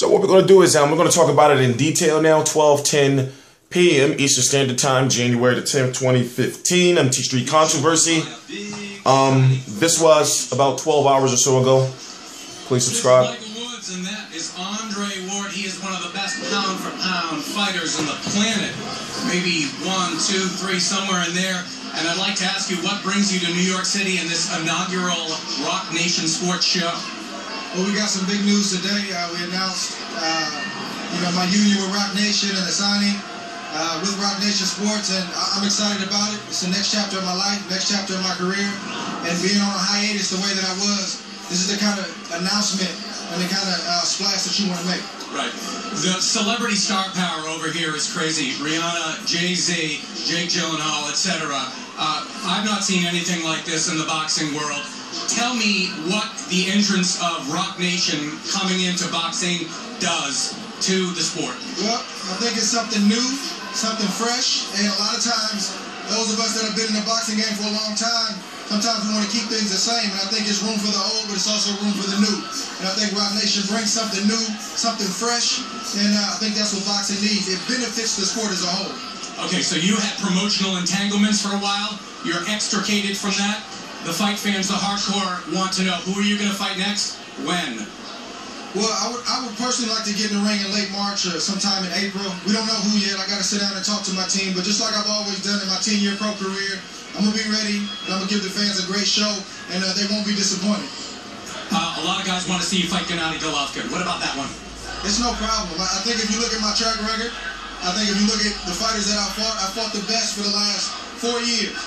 So what we're going to do is we're going to talk about it in detail now. 12:10 p.m. Eastern Standard Time, January the 10th, 2015. MT Street Controversy. This was about 12 hours or so ago. Please subscribe. And that is Andre Ward. He is one of the best pound-for-pound fighters on the planet. Maybe 1, 2, 3, somewhere in there. And I'd like to ask you, what brings you to New York City in this inaugural Rock Nation Sports Show? Well, we got some big news today. We announced, my union with Rock Nation and the signing with Rock Nation Sports, and I'm excited about it. It's the next chapter of my life, next chapter of my career, and being on a hiatus the way that I was, this is the kind of announcement and the kind of splash that you want to make. Right. The celebrity star power over here is crazy. Rihanna, Jay-Z, Jake Gyllenhaal, etc. I've not seen anything like this in the boxing world. Tell me what the entrance of Rock Nation coming into boxing does to the sport. Well, I think it's something new, something fresh, and a lot of times, those of us that have been in the boxing game for a long time, sometimes we want to keep things the same, and I think it's room for the old, but it's also room for the new. And I think Rock Nation brings something new, something fresh, and I think that's what boxing needs. It benefits the sport as a whole. Okay, so you had promotional entanglements for a while. You're extricated from that. The fight fans, the hardcore, want to know, who are you going to fight next? When? Well, I would personally like to get in the ring in late March or sometime in April. We don't know who yet. I got to sit down and talk to my team. But just like I've always done in my 10-year pro career, I'm going to be ready, and I'm going to give the fans a great show, and they won't be disappointed. A lot of guys want to see you fight Gennady Golovkin. What about that one? It's no problem. I think if you look at my track record, I think if you look at the fighters that I fought the best for the last 4 years.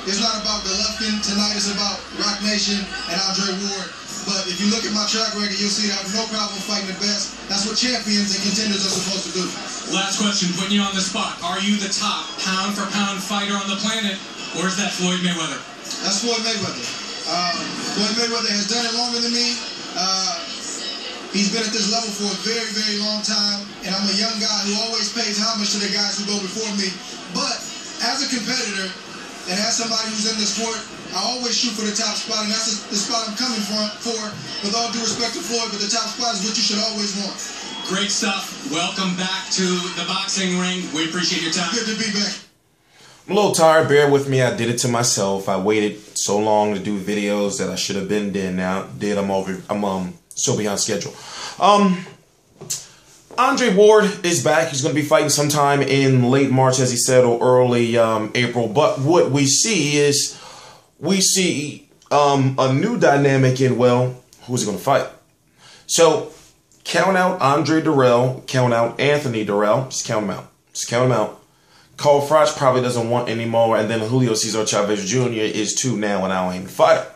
It's not about Golovkin tonight. It's about Rock Nation and Andre Ward. But if you look at my track record, you'll see that I have no problem fighting the best. That's what champions and contenders are supposed to do. Last question, putting you on the spot. Are you the top pound-for-pound fighter on the planet, or is that Floyd Mayweather? That's Floyd Mayweather. Floyd Mayweather has done it longer than me. He's been at this level for a very, very long time, and I'm a young guy who always pays homage to the guys who go before me. But as a competitor, and as somebody who's in the sport, I always shoot for the top spot, and that's the spot I'm coming for, with all due respect to Floyd, but the top spot is what you should always want. Great stuff. Welcome back to the boxing ring. We appreciate your time. Good to be back. I'm a little tired. Bear with me. I did it to myself. I waited so long to do videos that I should have been doing now. I'm so behind schedule. Andre Ward is back. He's going to be fighting sometime in late March, as he said, or early April. But what we see is a new dynamic in, well, who's he going to fight? So count out Andre Dirrell, count out Anthony Dirrell. Just count them out. Just count them out. Carl Froch probably doesn't want anymore, and then Julio Cesar Chavez Jr. is 2 now, and I don't even fight.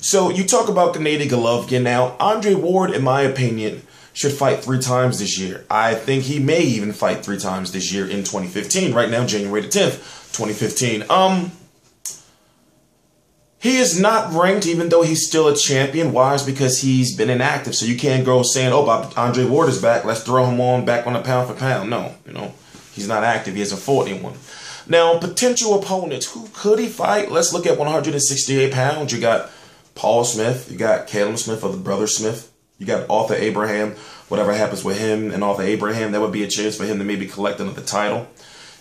So you talk about Gennady Golovkin now. Andre Ward, in my opinion, should fight 3 times this year. I think he may even fight 3 times this year in 2015. Right now, January the 10th, 2015. He is not ranked, even though he's still a champion. Why? It's because he's been inactive. So you can't go saying, oh, Andre Ward is back. Let's throw him on back on a pound for pound. No, he's not active. He hasn't fought anyone. Now, potential opponents. Who could he fight? Let's look at 168 pounds. You got Paul Smith. You got Caleb Smith, or the brother Smith. You got Arthur Abraham. Whatever happens with him and Arthur Abraham, that would be a chance for him to maybe collect another title.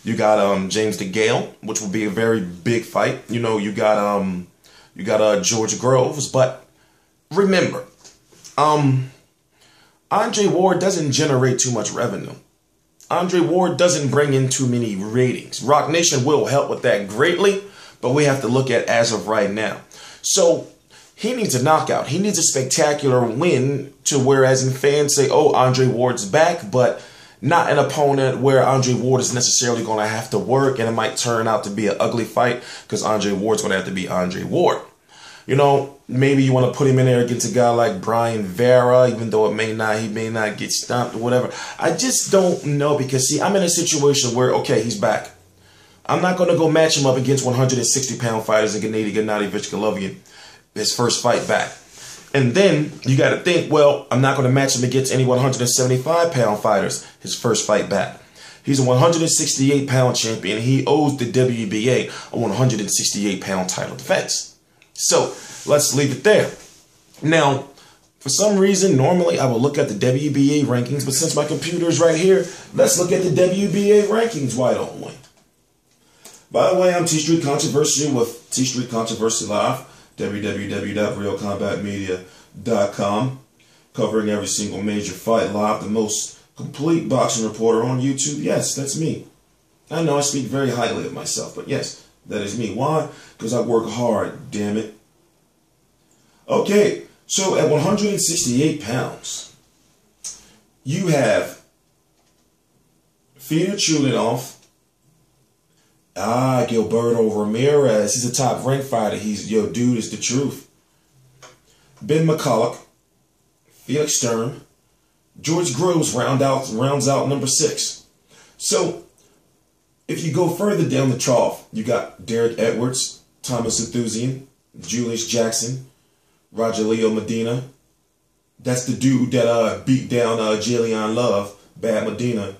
You got James DeGale, which would be a very big fight. You got George Groves, but remember, Andre Ward doesn't generate too much revenue. Andre Ward doesn't bring in too many ratings. Rock Nation will help with that greatly, but we have to look at as of right now. So he needs a knockout. He needs a spectacular win to whereas in fans say, oh, Andre Ward's back, but not an opponent where Andre Ward is necessarily going to have to work, and it might turn out to be an ugly fight because Andre Ward's going to have to be Andre Ward. Maybe you want to put him in there against a guy like Brian Vera, even though he may not get stomped or whatever. I just don't know because, see, I'm in a situation where, okay, he's back. I'm not going to go match him up against 160-pound fighters and Gennady Golovkin, his first fight back. And then you got to think, well, I'm not going to match him against any 175-pound fighters, his first fight back. He's a 168-pound champion. He owes the WBA a 168-pound title defense. So let's leave it there. Now, For some reason, normally I would look at the WBA rankings, but since my computer is right here, let's look at the WBA rankings, why don't we? By the way, I'm T Street Controversy with T Street Controversy Live, www.realcombatmedia.com, covering every single major fight live, the most complete boxing reporter on YouTube. Yes, that's me. I know I speak very highly of myself, but yes, that is me. Why? Because I work hard, damn it. Okay, so at 168 pounds, you have Fedor Chulinov, Gilberto Ramirez. He's a top ranked fighter. Dude is the truth. Ben McCulloch, Felix Sturm, George Groves rounds out number 6. So if you go further down the trough, you got Derek Edwards, Thomas Enthusian, Julius Jackson, Rogelio Medina. That's the dude that beat down Jillian Love, Bad Medina.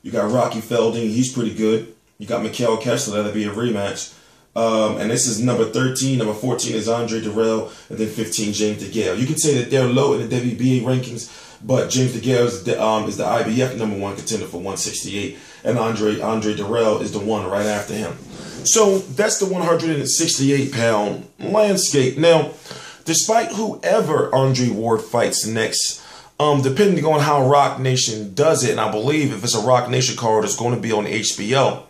You got Rocky Felding. He's pretty good. You got Mikhail Kessler. That'll be a rematch. And this is number 13. Number 14 is Andre Durrell. And then 15, James DeGale. You can say that they're low in the WBA rankings, but James DeGale is the IBF #1 contender for 168. And Andre Durrell is the one right after him. So that's the 168-pound landscape. Now, despite whoever Andre Ward fights next, depending on how Rock Nation does it, and I believe if it's a Rock Nation card, it's going to be on HBO.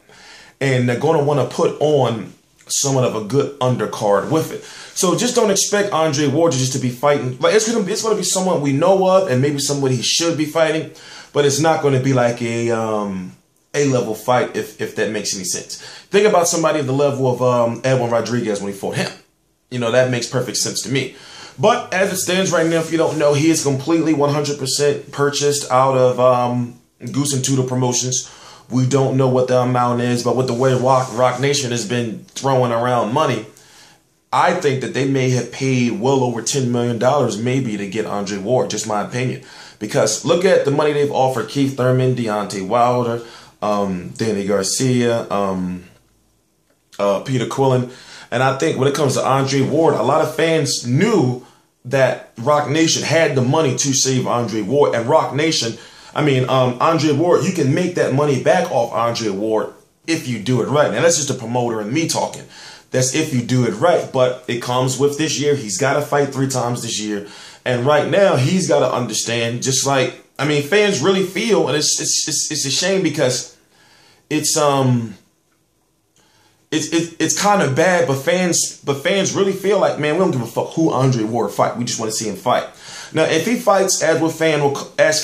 And they're going to want to put on somewhat of a good undercard with it. So just don't expect Andre Ward just to be fighting. Like it's going to be someone we know of, and maybe somebody he should be fighting, but it's not going to be like a A-level fight if that makes any sense. Think about somebody at the level of Edwin Rodriguez when he fought him. You know, that makes perfect sense to me. But as it stands right now, if you don't know, he is completely 100% purchased out of Goossen-Tutor Promotions. We don't know what the amount is, but with the way Rock Nation has been throwing around money, I think that they may have paid well over $10 million maybe to get Andre Ward, just my opinion. Because look at the money they've offered Keith Thurman, Deontay Wilder, Danny Garcia, Peter Quillen. And I think when it comes to Andre Ward, a lot of fans knew that Rock Nation had the money to save Andre Ward. And Andre Ward, you can make that money back off Andre Ward if you do it right. Now, that's just a promoter and me talking. That's if you do it right. But it comes with this year. He's got to fight 3 times this year. And right now, he's got to understand, just like, fans really feel, and it's a shame because it's kind of bad, but fans really feel like, man, we don't give a fuck who Andre Ward fight. We just want to see him fight. Now, if he fights as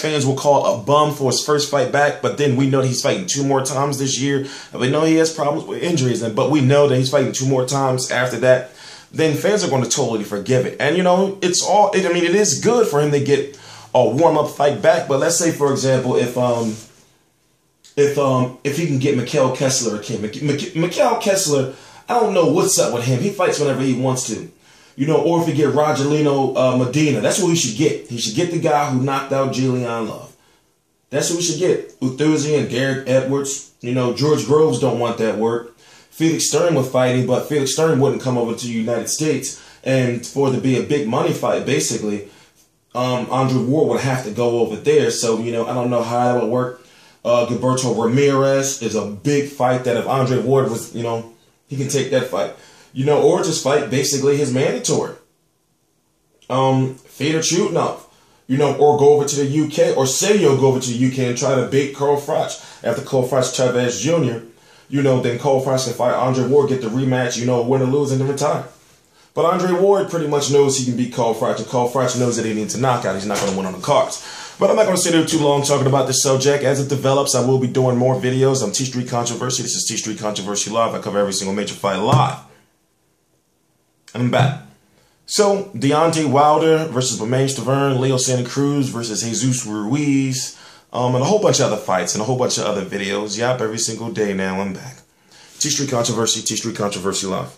fans will call a bum for his first fight back, but then we know that he's fighting 2 more times this year, and we know he has problems with injuries, but we know that he's fighting 2 more times after that, then fans are going to totally forgive it. And, you know, it is good for him to get a warm-up fight back, but let's say, for example, if he can get Mikhail Kessler again. Mikhail Kessler, I don't know what's up with him. He fights whenever he wants to. You know, or if he get Rogelio Medina, that's what he should get. He should get the guy who knocked out Jillian Love. That's what we should get. Enthusian, Derek Edwards. You know, George Groves don't want that work. Felix Sturm was fighting, but Felix Sturm wouldn't come over to the United States. And for it to be a big money fight, basically, Andre Ward would have to go over there. So, you know, I don't know how that would work. Gilberto Ramirez is a big fight that if Andre Ward was, you know, he can take that fight. You know, or just fight basically his mandatory. Fedor Chulinov, you know, or go over to the UK, or say you'll go over to the UK and try to beat Carl Froch after Carl Froch Chavez Jr., you know, then Carl Froch can fight Andre Ward, get the rematch, you know, win or lose, and then retire. But Andre Ward pretty much knows he can beat Carl Froch, and Carl Froch knows that he needs a knockout. He's not going to win on the cards. But I'm not going to sit there too long talking about this subject. As it develops, I will be doing more videos. I'm T Street Controversy. This is T Street Controversy Live. I cover every single major fight live. And I'm back. So, Deontay Wilder versus Bermane Stiverne, Leo Santa Cruz versus Jesus Ruiz, and a whole bunch of other fights and a whole bunch of other videos. Yep, every single day now I'm back. T Street Controversy Live.